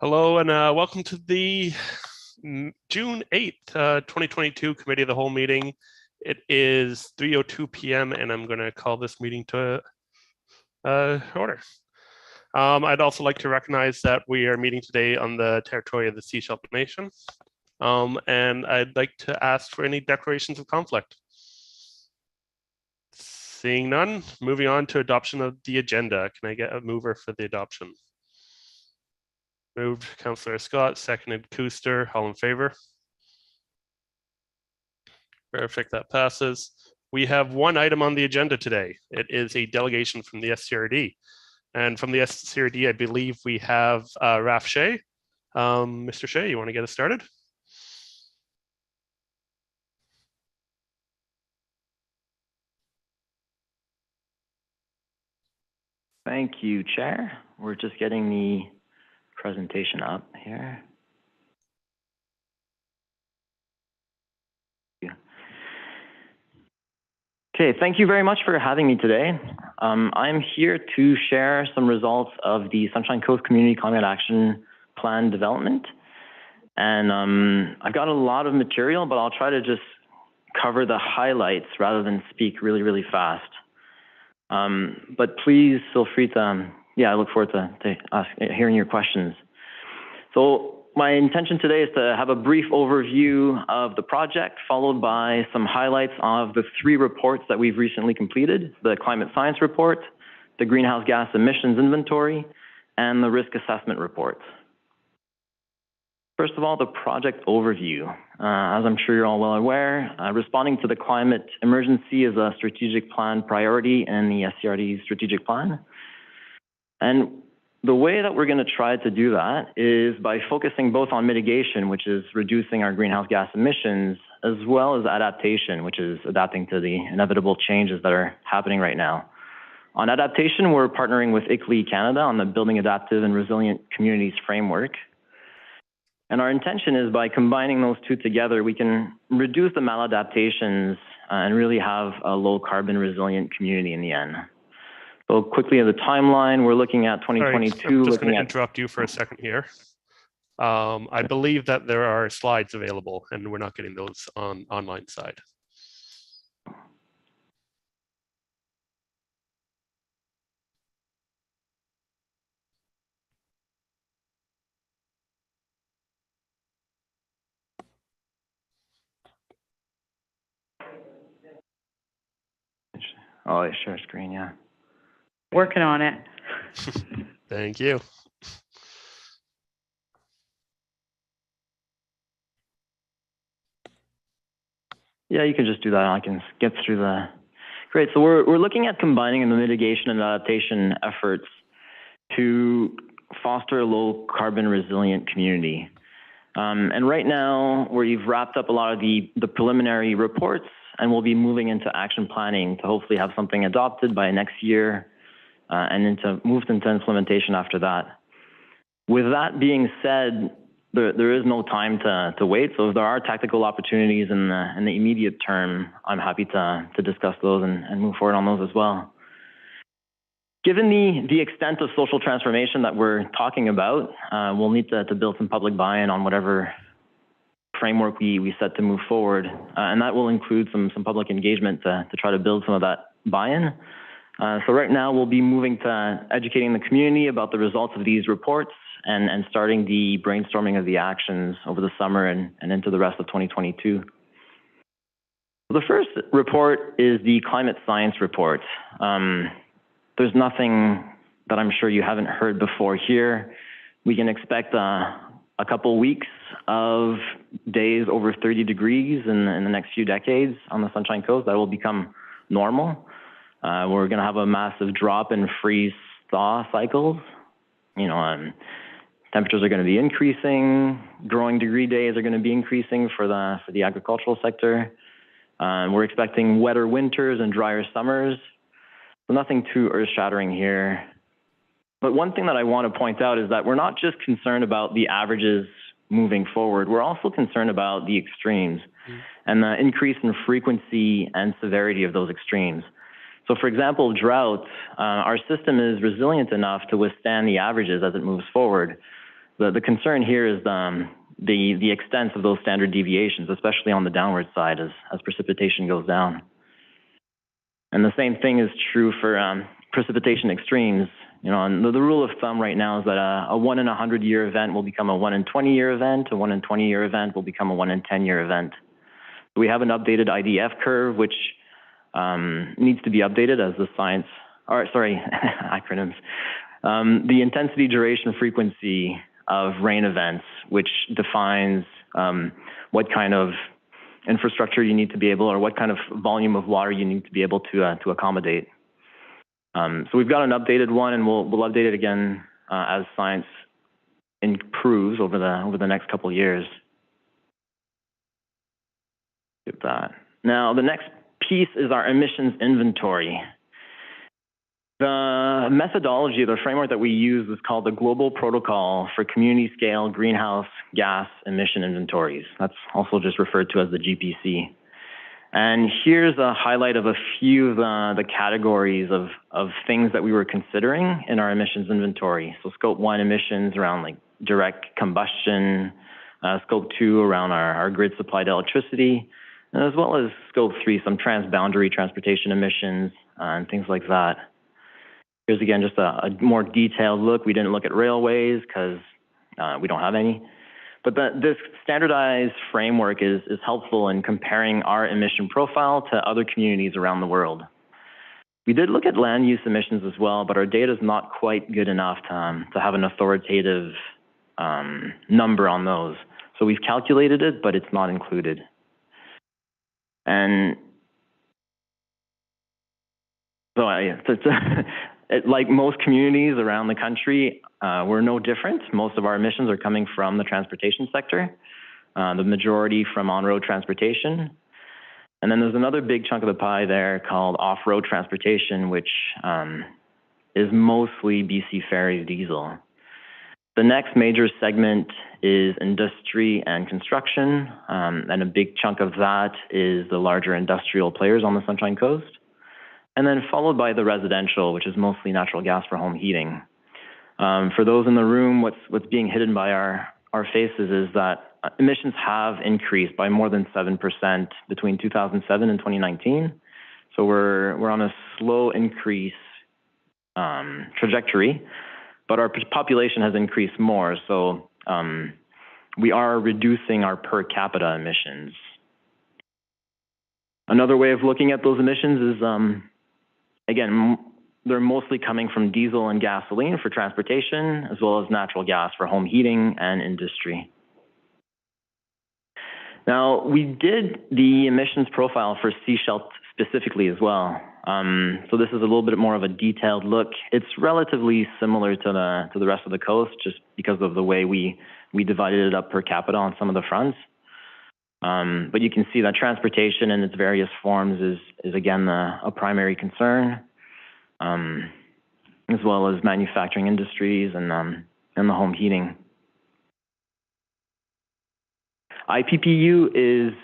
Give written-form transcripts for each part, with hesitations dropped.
Hello and welcome to the June 8th, 2022 Committee of the Whole meeting. It is 3:02 p.m. and I'm going to call this meeting to order. I'd also like to recognize that we are meeting today on the territory of the Sechelt Nation. And I'd like to ask for any declarations of conflict. Seeing none, moving on to adoption of the agenda. Can I get a mover for the adoption? Moved, Councillor Scott, seconded Kuster, all in favor? Perfect, that passes. We have one item on the agenda today. It is a delegation from the SCRD. And from the SCRD, I believe we have Raf Shea. Mr. Shea, you want to get us started? Thank you, Chair. We're just getting the presentation up here. Okay, thank you very much for having me today. I'm here to share some results of the Sunshine Coast Community Climate Action Plan development. And I've got a lot of material, but I'll try to just cover the highlights rather than speak really, really fast. But please feel free to, I look forward to hearing your questions. So my intention today is to have a brief overview of the project, followed by some highlights of the 3 reports that we've recently completed: the Climate Science Report, the Greenhouse Gas Emissions Inventory, and the Risk Assessment Report. First of all, the project overview. As I'm sure you're all well aware, responding to the climate emergency is a strategic plan priority in the SCRD strategic plan. And the way that we're going to try to do that is by focusing both on mitigation, which is reducing our greenhouse gas emissions, as well as adaptation, which is adapting to the inevitable changes that are happening right now. On adaptation, we're partnering with ICLEI Canada on the Building Adaptive and Resilient Communities framework. And our intention is by combining those two together, we can reduce the maladaptations and really have a low carbon resilient community in the end. So quickly, the timeline, we're looking at 2022. Sorry, I'm just going to interrupt you for a second here. I believe that there are slides available and we're not getting those on online side. Oh, share screen, yeah. Working on it. Thank you. Yeah, you can just do that. I can get through the. Great. So we're looking at combining the mitigation and adaptation efforts to foster a low carbon resilient community. And right now, we've wrapped up a lot of the preliminary reports, and we'll be moving into action planning to hopefully have something adopted by next year and moved into implementation after that. With that being said, there is no time to wait. So if there are tactical opportunities in the immediate term, I'm happy to discuss those and move forward on those as well. Given the extent of social transformation that we're talking about, we'll need to build some public buy-in on whatever framework we set to move forward. And that will include some public engagement to try to build some of that buy-in. So right now we'll be moving to educating the community about the results of these reports and starting the brainstorming of the actions over the summer and into the rest of 2022. The first report is the Climate Science Report. There's nothing that I'm sure you haven't heard before here. We can expect a couple weeks of days over 30 degrees in the next few decades on the Sunshine Coast. That will become normal. We're going to have a massive drop in freeze-thaw cycles. Temperatures are going to be increasing. Growing degree days are going to be increasing for the agricultural sector. We're expecting wetter winters and drier summers. So nothing too earth-shattering here. But one thing that I want to point out is that we're not just concerned about the averages moving forward. We're also concerned about the extremes and the increase in frequency and severity of those extremes. So for example, drought, our system is resilient enough to withstand the averages as it moves forward. The concern here is the extent of those standard deviations, especially on the downward side as precipitation goes down. And the same thing is true for precipitation extremes. You know, and the rule of thumb right now is that a 1 in 100-year event will become a 1 in 20-year event, a 1 in 20-year event will become a 1 in 10-year event. So we have an updated IDF curve, which needs to be updated as the science, acronyms. The intensity, duration, frequency of rain events, which defines what kind of infrastructure you need to be able, or what kind of volume of water you need to be able to accommodate. So we've got an updated one, and we'll update it again as science improves over the next couple of years. Get that. Now the next piece is our emissions inventory. The methodology, the framework that we use is called the Global Protocol for Community Scale Greenhouse Gas Emission Inventories. That's also just referred to as the GPC. And here's a highlight of a few of the categories of things that we were considering in our emissions inventory. So Scope 1 emissions around like direct combustion, Scope 2 around our grid supplied electricity, as well as Scope 3, some transboundary transportation emissions and things like that. Here's again just a more detailed look. We didn't look at railways because we don't have any. But this standardized framework is helpful in comparing our emission profile to other communities around the world. We did look at land use emissions as well, but our data is not quite good enough to have an authoritative number on those. So we've calculated it, but it's not included. And so like most communities around the country, we're no different. Most of our emissions are coming from the transportation sector, the majority from on-road transportation. And then there's another big chunk of the pie there called off-road transportation, which is mostly BC Ferries diesel. The next major segment is industry and construction, and a big chunk of that is the larger industrial players on the Sunshine Coast. And then followed by the residential, which is mostly natural gas for home heating. For those in the room, what's being hidden by our faces is that emissions have increased by more than 7% between 2007 and 2019. So we're on a slow increase trajectory, but our population has increased more. So we are reducing our per capita emissions. Another way of looking at those emissions is, again, they're mostly coming from diesel and gasoline for transportation, as well as natural gas for home heating and industry. Now, we did the emissions profile for Sechelt specifically as well. So this is a little bit more of a detailed look. It's relatively similar to the rest of the coast, just because of the way we divided it up per capita on some of the fronts. But you can see that transportation in its various forms is again a primary concern, as well as manufacturing industries and the home heating. IPPU is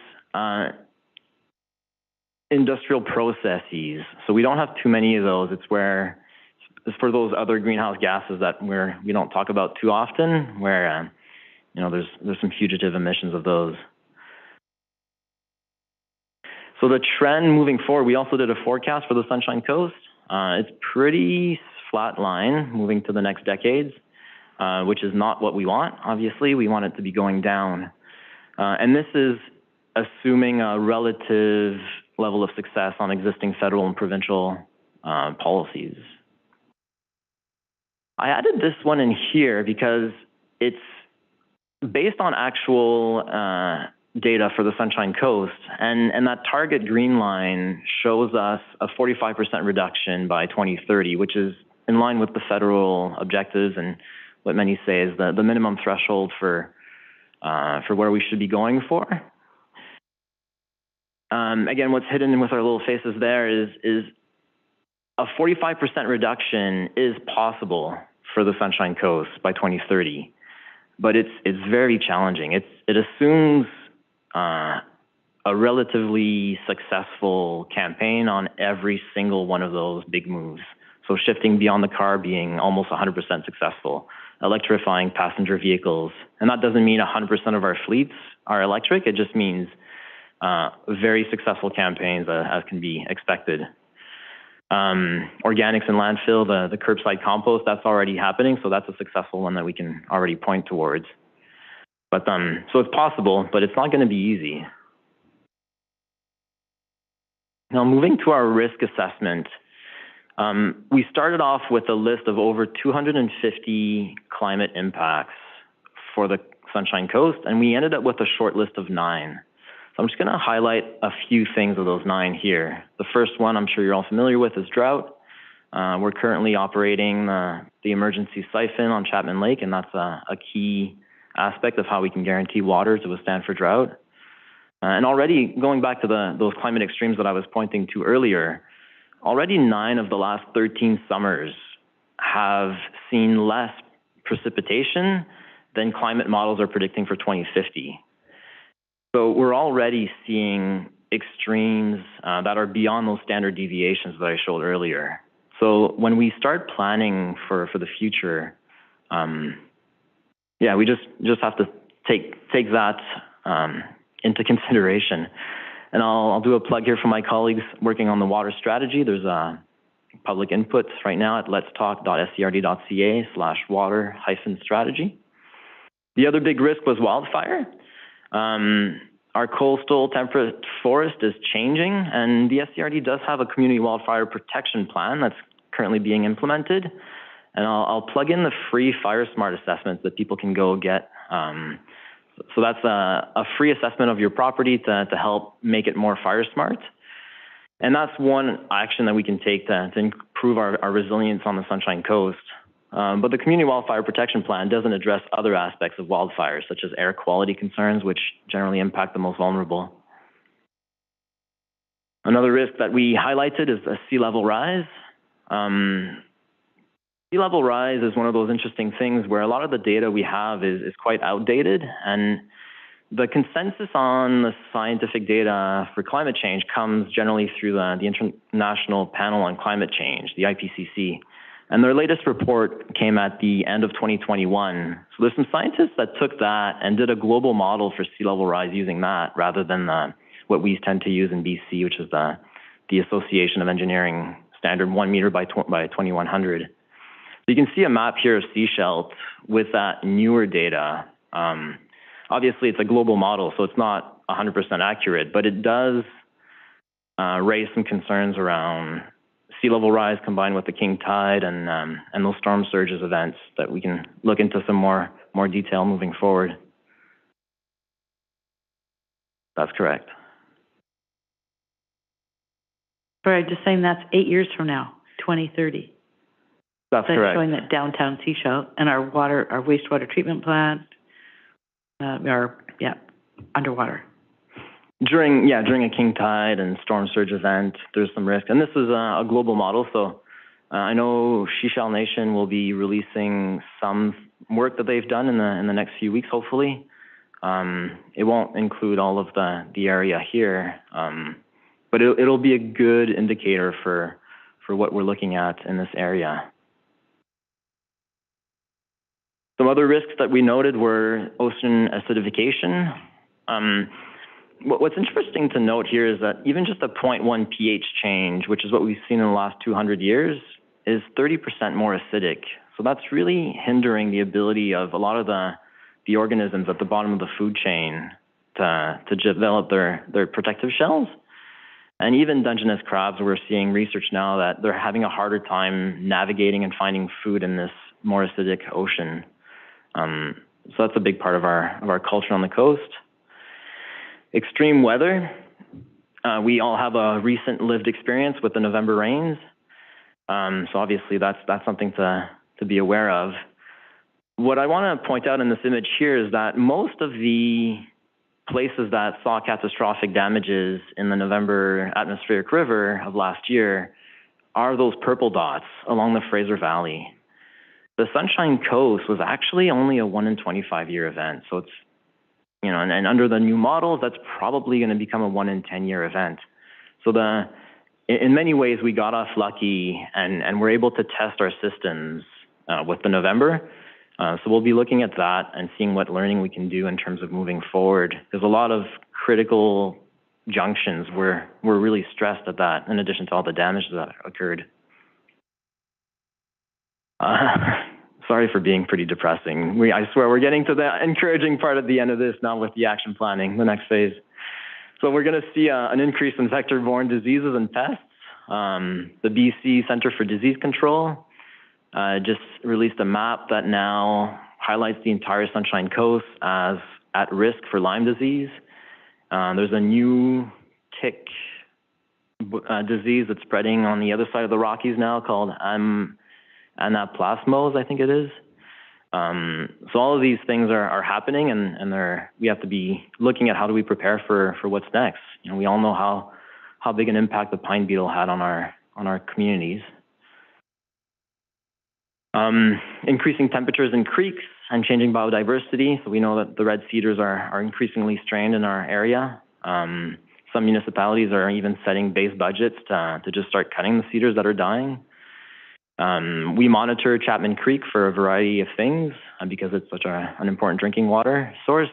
industrial processes, so we don't have too many of those. It's for those other greenhouse gases that we don't talk about too often, where there's some fugitive emissions of those. So the trend moving forward, we also did a forecast for the Sunshine Coast. It's pretty flat line moving to the next decades, which is not what we want. Obviously, we want it to be going down. And this is assuming a relative level of success on existing federal and provincial policies. I added this one in here because it's based on actual data for the Sunshine Coast, and that target green line shows us a 45% reduction by 2030, which is in line with the federal objectives and what many say is the minimum threshold for where we should be going for. Again, what's hidden with our little faces there is a 45% reduction is possible for the Sunshine Coast by 2030, but it's very challenging. It assumes a relatively successful campaign on every single one of those big moves. So shifting beyond the car being almost 100% successful, electrifying passenger vehicles. And that doesn't mean 100% of our fleets are electric. It just means very successful campaigns as can be expected. Organics in landfill, the curbside compost, that's already happening. So that's a successful one that we can already point towards. But so it's possible, but it's not going to be easy. Now moving to our risk assessment. We started off with a list of over 250 climate impacts for the Sunshine Coast, and we ended up with a short list of 9. So I'm just going to highlight a few things of those 9 here. The first one I'm sure you're all familiar with is drought. We're currently operating the emergency siphon on Chapman Lake, and that's a key aspect of how we can guarantee water to withstand for drought. And already, going back to those climate extremes that I was pointing to earlier, already 9 of the last 13 summers have seen less precipitation than climate models are predicting for 2050. So we're already seeing extremes that are beyond those standard deviations that I showed earlier. So when we start planning for the future, we just have to take that into consideration. And I'll do a plug here for my colleagues working on the water strategy. There's public inputs right now at letstalk.scrd.ca/water-strategy. The other big risk was wildfire. Our coastal temperate forest is changing, and the SCRD does have a community wildfire protection plan that's currently being implemented. And I'll plug in the free Fire Smart assessments that people can go get. So that's a free assessment of your property to help make it more fire smart. And that's one action that we can take to improve our resilience on the Sunshine Coast. But the Community Wildfire Protection Plan doesn't address other aspects of wildfires, such as air quality concerns, which generally impact the most vulnerable. Another risk that we highlighted is a sea level rise. Sea level rise is one of those interesting things where a lot of the data we have is quite outdated, and the consensus on the scientific data for climate change comes generally through the International Panel on Climate Change, the IPCC. And their latest report came at the end of 2021. So there's some scientists that took that and did a global model for sea level rise using that rather than what we tend to use in BC, which is the Association of Engineering Standard 1 meter by 2100. So you can see a map here of Sechelt with that newer data. Obviously, it's a global model, so it's not 100% accurate, but it does raise some concerns around sea level rise combined with the king tide and those storm surges events that we can look into some more detail moving forward. That's correct. Sorry, just saying that's 8 years from now, 2030. That's correct. Showing that downtown Sechelt and our wastewater treatment plant are underwater. During a king tide and storm surge event, there's some risk. And this is a global model, so I know Sechelt Nation will be releasing some work that they've done in the next few weeks, hopefully. It won't include all of the area here, but it'll be a good indicator for what we're looking at in this area. Some other risks that we noted were ocean acidification. What's interesting to note here is that even just a 0.1 pH change, which is what we've seen in the last 200 years, is 30% more acidic. So that's really hindering the ability of a lot of the organisms at the bottom of the food chain to develop their protective shells. And even Dungeness crabs, we're seeing research now that they're having a harder time navigating and finding food in this more acidic ocean. So that's a big part of our culture on the coast. Extreme weather. We all have a recent lived experience with the November rains. So obviously that's something to be aware of. What I want to point out in this image here is that most of the places that saw catastrophic damages in the November atmospheric river of last year are those purple dots along the Fraser Valley. The Sunshine Coast was actually only a 1 in 25 year event. So it's, and under the new models, that's probably going to become a 1 in 10 year event. So the in many ways, we got off lucky and we're able to test our systems with the November. So we'll be looking at that and seeing what learning we can do in terms of moving forward. There's a lot of critical junctions where we're really stressed at that, in addition to all the damage that occurred. Sorry for being pretty depressing. I swear we're getting to the encouraging part at the end of this now with the action planning, the next phase. So we're going to see an increase in vector-borne diseases and pests. The BC Centre for Disease Control just released a map that now highlights the entire Sunshine Coast as at risk for Lyme disease. There's a new tick disease that's spreading on the other side of the Rockies now called anaplasmos, I think it is. So all of these things are happening, and we have to be looking at how do we prepare for what's next. You know, we all know how big an impact the pine beetle had on our communities. Increasing temperatures in creeks and changing biodiversity. So we know that the red cedars are increasingly strained in our area. Some municipalities are even setting base budgets to just start cutting the cedars that are dying. We monitor Chapman Creek for a variety of things because it's such an important drinking water source.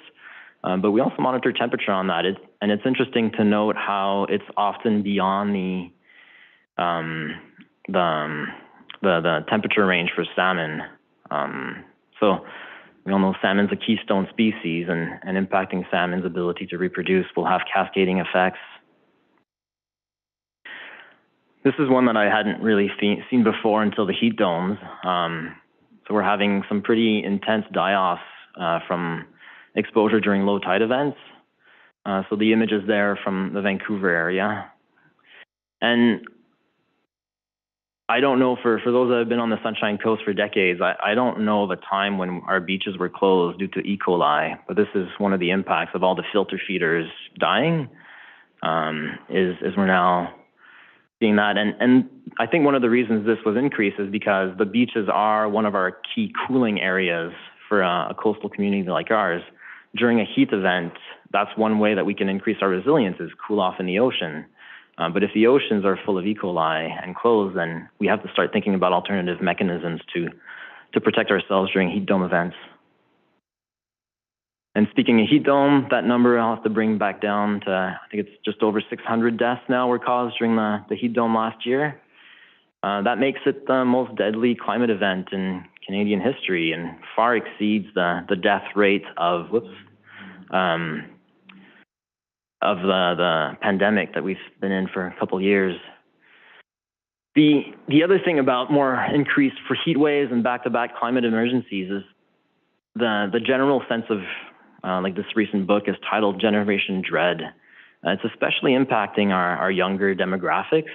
But we also monitor temperature on that. And it's interesting to note how it's often beyond the temperature range for salmon. So we all know salmon's a keystone species, and impacting salmon's ability to reproduce will have cascading effects. This is one that I hadn't really seen before until the heat domes. So we're having some pretty intense die-offs from exposure during low tide events. So the image is there from the Vancouver area. And I don't know, for those that have been on the Sunshine Coast for decades, I don't know of a time when our beaches were closed due to E. coli, but this is one of the impacts of all the filter feeders dying, is we're now seeing that. And I think one of the reasons this was increased is because the beaches are one of our key cooling areas for a coastal community like ours. During a heat event, that's one way that we can increase our resilience is cool off in the ocean. But if the oceans are full of E. coli and closed, then we have to start thinking about alternative mechanisms to protect ourselves during heat dome events. And speaking of heat dome, that number I'll have to bring back down to, I think it's just over 600 deaths now were caused during the heat dome last year. That makes it the most deadly climate event in Canadian history and far exceeds the death rate of the pandemic that we've been in for a couple of years. The other thing about more increased for heat waves and back-to-back climate emergencies is the general sense of, like this recent book is titled Generation Dread. It's especially impacting our younger demographics.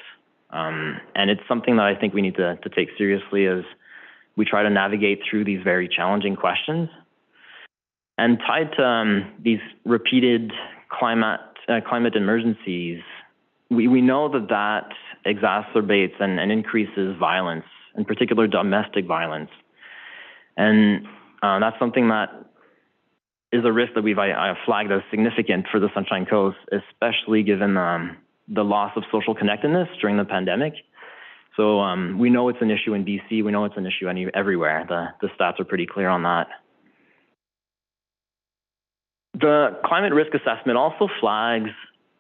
And it's something that I think we need to take seriously as we try to navigate through these very challenging questions. And tied to these repeated climate emergencies, we know that exacerbates and increases violence, in particular domestic violence. And that's something that is a risk that I have flagged as significant for the Sunshine Coast, especially given the loss of social connectedness during the pandemic. So we know it's an issue in BC. We know it's an issue everywhere. The stats are pretty clear on that. The climate risk assessment also flags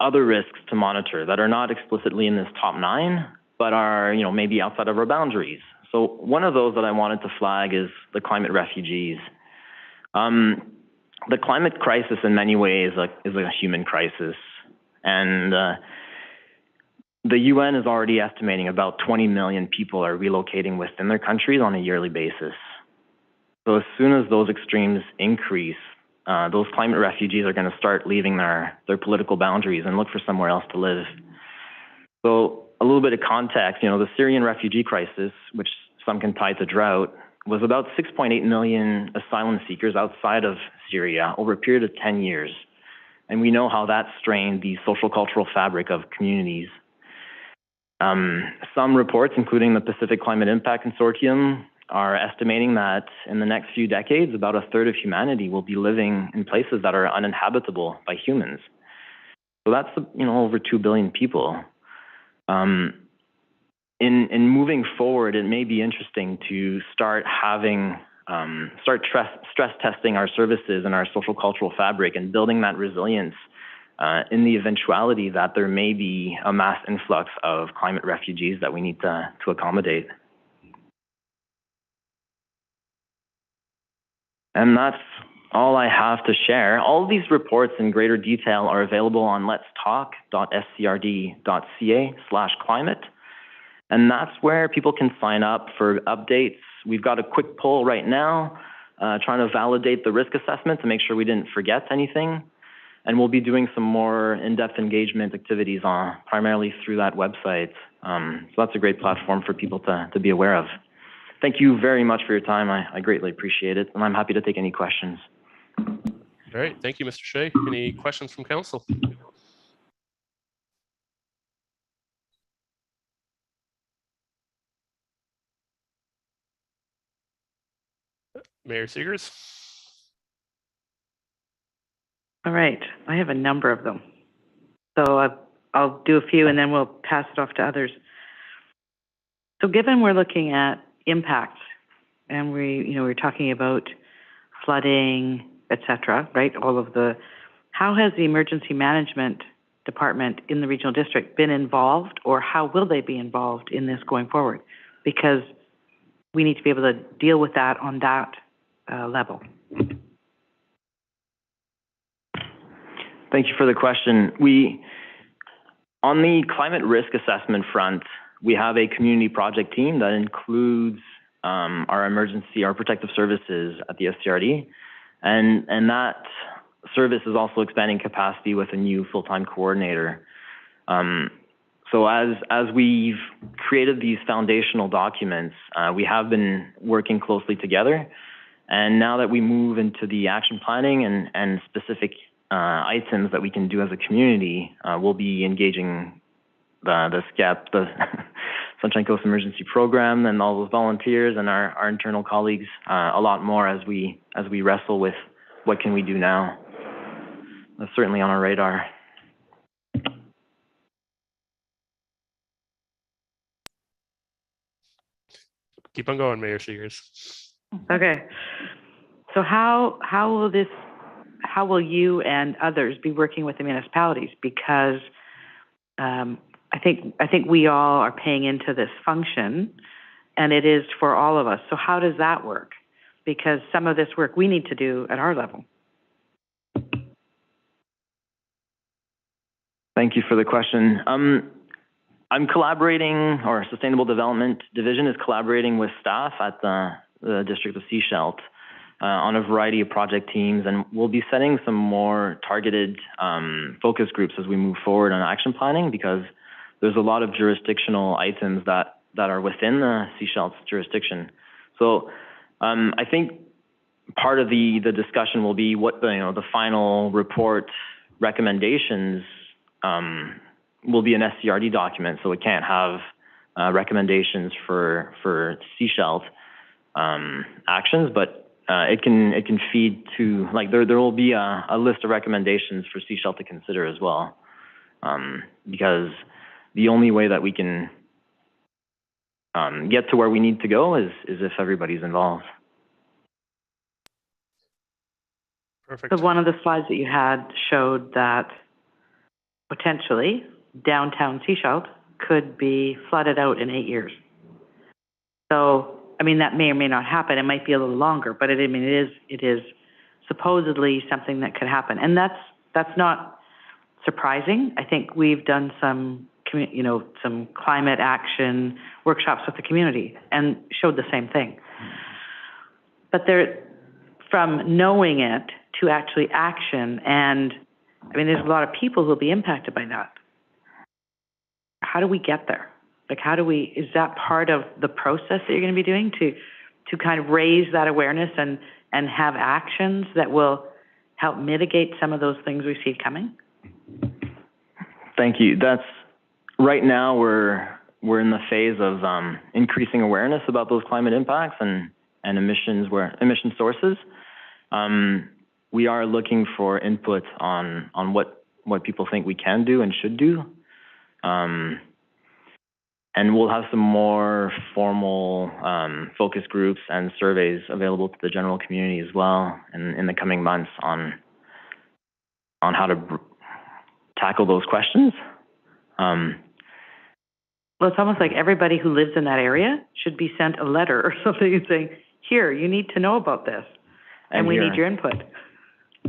other risks to monitor that are not explicitly in this top 9, but are maybe outside of our boundaries. So one of those that I wanted to flag is the climate refugees. The climate crisis in many ways is a human crisis, and the UN is already estimating about 20 million people are relocating within their countries on a yearly basis. So as soon as those extremes increase, those climate refugees are going to start leaving their political boundaries and look for somewhere else to live. So a little bit of context, the Syrian refugee crisis, which some can tie to drought, was about 6.8 million asylum seekers outside of Syria over a period of 10 years. And we know how that strained the social cultural fabric of communities. Some reports, including the Pacific Climate Impact Consortium, are estimating that in the next few decades, about a third of humanity will be living in places that are uninhabitable by humans. So that's over 2 billion people. In moving forward, it may be interesting to start having stress testing our services and our social cultural fabric and building that resilience in the eventuality that there may be a mass influx of climate refugees that we need to accommodate. And that's all I have to share. All of these reports in greater detail are available on letstalk.scrd.ca/climate. And that's where people can sign up for updates. We've got a quick poll right now, trying to validate the risk assessment to make sure we didn't forget anything. And we'll be doing some more in-depth engagement activities primarily through that website. So that's a great platform for people to be aware of. Thank you very much for your time. I greatly appreciate it, and I'm happy to take any questions. All right, thank you, Mr. Shea. Any questions from council? Mayor Seegers? All right, I have a number of them. So I'll do a few and then we'll pass it off to others. So given we're looking at impact and we're talking about flooding, et cetera, right? How has the emergency management department in the regional district been involved, or how will they be involved in this going forward? Because we need to be able to deal with that on that level. Thank you for the question. On the climate risk assessment front, we have a community project team that includes our protective services at the SCRD, and that service is also expanding capacity with a new full-time coordinator. So as we've created these foundational documents, we have been working closely together, and now that we move into the action planning and specific items that we can do as a community, we'll be engaging the SCEP, the Sunshine Coast Emergency Program, and all those volunteers and our internal colleagues a lot more as we wrestle with what can we do now. That's certainly on our radar. Keep on going, Mayor Seegers. Okay. So how will you and others be working with the municipalities? Because I think we all are paying into this function, and it is for all of us. So how does that work? Because some of this work we need to do at our level. Thank you for the question. I'm collaborating, or Sustainable Development Division is collaborating with staff at the District of Sechelt on a variety of project teams, and we'll be setting some more targeted focus groups as we move forward on action planning, because there's a lot of jurisdictional items that are within the Sechelt's jurisdiction. So I think part of the discussion will be what the final report recommendations will be an SCRD document, so it can't have recommendations for Sechelt actions, but it can feed to, like, there will be a list of recommendations for Sechelt to consider as well, because the only way that we can get to where we need to go is if everybody's involved. Perfect. So one of the slides that you had showed that potentially downtown Sechelt could be flooded out in 8 years. So, I mean, that may or may not happen. It might be a little longer, but it is supposedly something that could happen. And that's not surprising. I think we've done some climate action workshops with the community and showed the same thing. But from knowing it to actually action, and I mean, there's a lot of people who will be impacted by that. How do we get there? Like, is that part of the process that you're going to be doing to kind of raise that awareness and have actions that will help mitigate some of those things we see coming? Thank you. Right now we're in the phase of increasing awareness about those climate impacts and emission sources. We are looking for input on what people think we can do and should do. And we'll have some more formal focus groups and surveys available to the general community as well in the coming months on how to tackle those questions. Well, it's almost like everybody who lives in that area should be sent a letter or something saying, here, you need to know about this, and we need your input.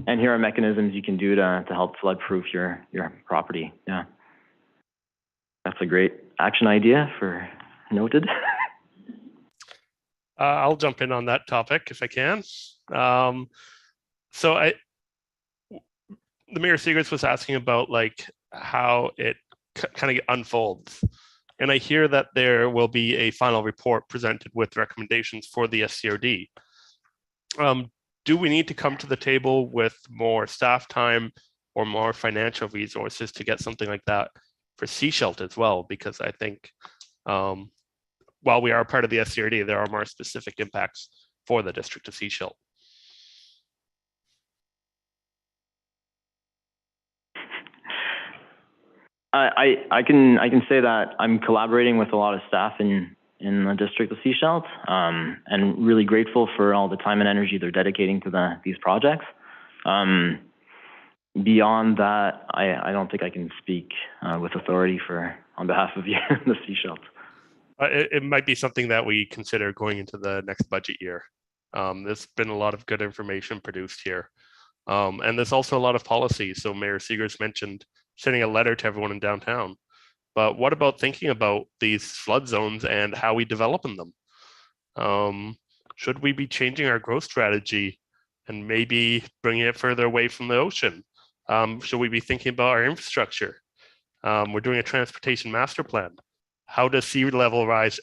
And here are mechanisms you can do to help flood-proof your property. Yeah. That's a great action idea for noted. I'll jump in on that topic if I can. So the Mayor Seegers was asking about like how it kind of unfolds. And I hear that there will be a final report presented with recommendations for the SCRD. Do we need to come to the table with more staff time or more financial resources to get something like that for Sechelt as well? Because I think while we are part of the SCRD, there are more specific impacts for the district of Sechelt. I can say that I'm collaborating with a lot of staff in the district of Sechelt, and really grateful for all the time and energy they're dedicating to these projects. Beyond that, I don't think I can speak with authority on behalf of you in the Sechelt. It might be something that we consider going into the next budget year. There's been a lot of good information produced here. And there's also a lot of policy. So Mayor Seegers mentioned sending a letter to everyone in downtown. But what about thinking about these flood zones and how we develop in them? Should we be changing our growth strategy and maybe bringing it further away from the ocean? Should we be thinking about our infrastructure? We're doing a transportation master plan. How does sea level rise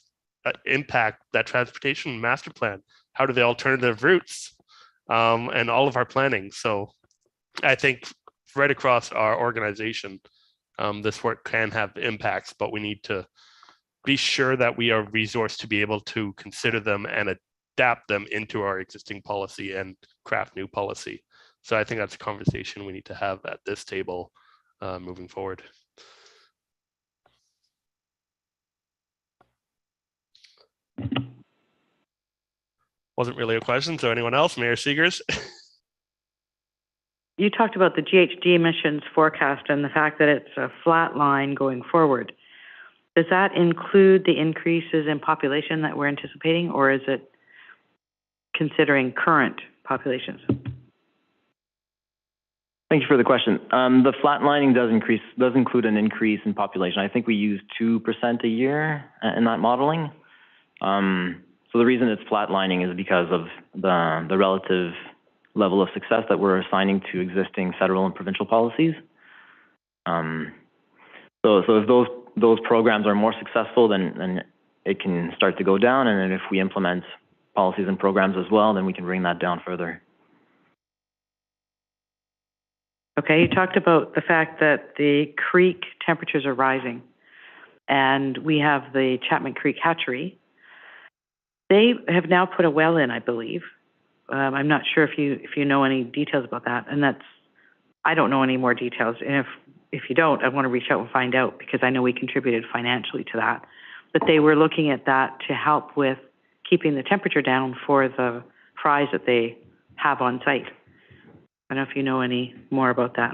impact that transportation master plan? How do the alternative routes and all of our planning? So I think right across our organization, this work can have impacts, but we need to be sure that we are resourced to be able to consider them and adapt them into our existing policy and craft new policy. So I think that's a conversation we need to have at this table moving forward. Wasn't really a question, so anyone else? Mayor Seegers? You talked about the GHG emissions forecast and the fact that it's a flat line going forward. Does that include the increases in population that we're anticipating, or is it considering current populations? Thank you for the question. The flatlining does include an increase in population. I think we use 2% a year in that modeling. So the reason it's flatlining is because of the relative level of success that we're assigning to existing federal and provincial policies. So if those programs are more successful, then it can start to go down, and then if we implement policies and programs as well, then we can bring that down further. Okay, you talked about the fact that the creek temperatures are rising, and we have the Chapman Creek hatchery. They have now put a well in, I believe. I'm not sure if you know any details about that, and I don't know any more details. And if you don't, I want to reach out and find out, because I know we contributed financially to that. But they were looking at that to help with keeping the temperature down for the fries that they have on site. I don't know if you know any more about that.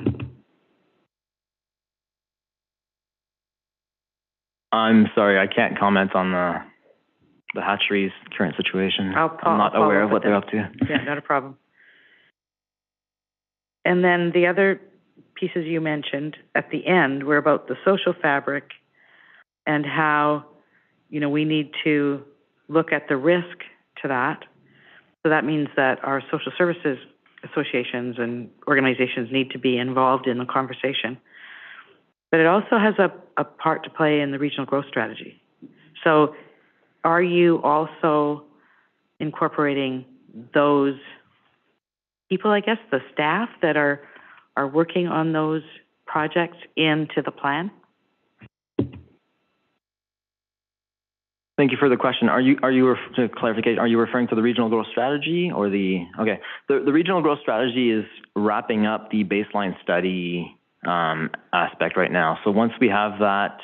I'm sorry, I can't comment on the hatchery's current situation. I'm not aware of what they're up to. Yeah, not a problem. And then the other pieces you mentioned at the end were about the social fabric and how, we need to look at the risk to that. So that means that our social services associations and organizations need to be involved in the conversation. But it also has a part to play in the regional growth strategy. So are you also incorporating those people, I guess, the staff that are working on those projects into the plan? Thank you for the question. To clarify, are you referring to the regional growth strategy or the regional growth strategy is wrapping up the baseline study aspect right now. So once we have that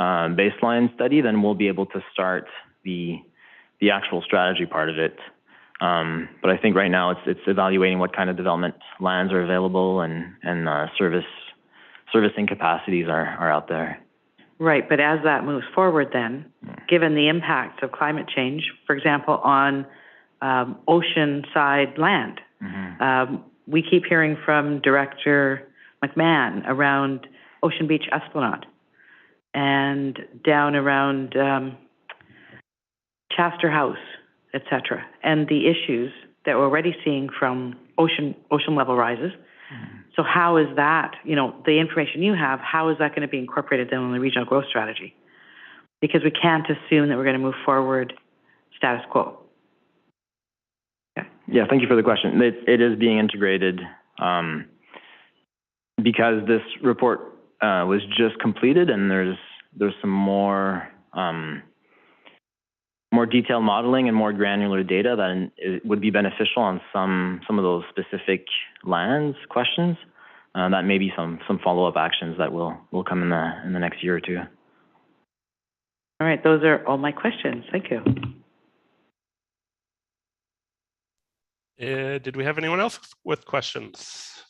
baseline study, then we'll be able to start the actual strategy part of it. But I think right now it's evaluating what kind of development lands are available and servicing capacities are out there. Right, but as that moves forward then, given the impacts of climate change, for example, on ocean-side land, we keep hearing from Director McMahon around Ocean Beach Esplanade and down around Chester House, et cetera, and the issues that we're already seeing from ocean level rises. So how is that, the information you have, how is that going to be incorporated then in the regional growth strategy? Because we can't assume that we're going to move forward status quo. Yeah, thank you for the question. It is being integrated because this report was just completed, and there's some more detailed modeling and more granular data that would be beneficial on some of those specific lands questions. That may be some follow-up actions that will come in the next year or two. All right, those are all my questions. Thank you. Did we have anyone else with questions?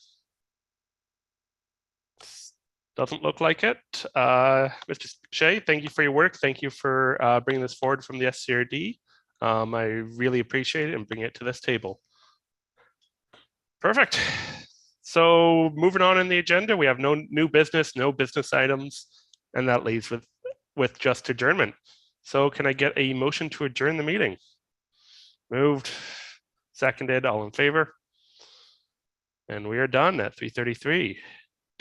Doesn't look like it. Mr. Shea, thank you for your work. Thank you for bringing this forward from the SCRD. I really appreciate it and bringing it to this table. Perfect. So moving on in the agenda, we have no new business, no business items, and that leaves with just adjournment. So can I get a motion to adjourn the meeting? Moved, seconded, all in favor? And we are done at 3:33.